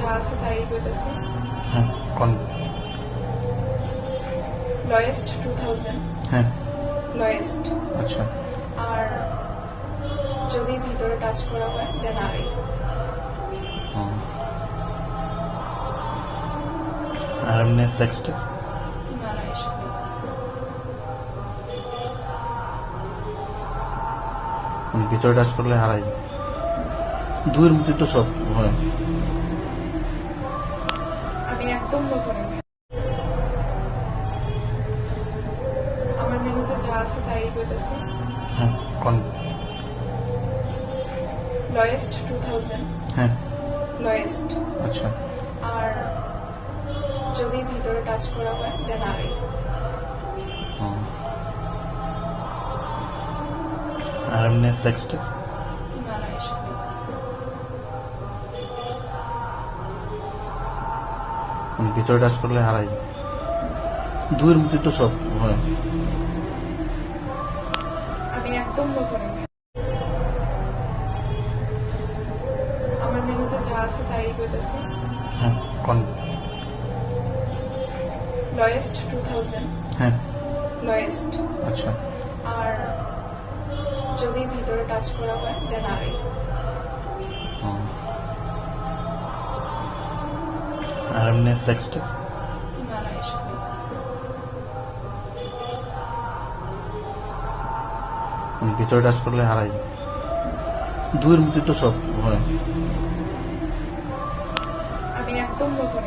যা আছে তাই কইতেছি। হ্যাঁ কোন লয়েস্ট 2000 হ্যাঁ লয়েস্ট। আচ্ছা আর যদি ভিতরে টাচ করা হয় দেন আড়াই। হুম। আর এমনি সেক্স টেক্স না না এসব নেই। ভিতরে টাচ করলে হারাই দুইয়ের মধ্যে তো সব হয়। আমি একদম নতুন আমার মেনুতে যা আছে তাই কইতেছি। হ্যাঁ কোন লয়েস্ট 2000 হ্যাঁ লয়েস্ট। আচ্ছা আর যদি ভিতরে টাচ করা হয় দেন আড়াই। হুম। আর এমনি সেক্স টেক্স না না এসব নেই। ভিতরে টাচ করলে হারাই দুইয়ের মধ্যে তো সব হয়। আমি একদম নতুন আমার মেনুতে যা আছে তাই কইতেছি। হ্যাঁ কোন লয়েস্ট 2000 হ্যাঁ লয়েস্ট। আচ্ছা আর যদি ভিতরে টাচ করা হয় দেন আড়াই। হুম। আর এমনি সেক্স টেক্স না না এসব নেই। ভিতরে টাচ করলে হারাই দুইয়ের মধ্যে তো সব হয়। আমি একদম নতুন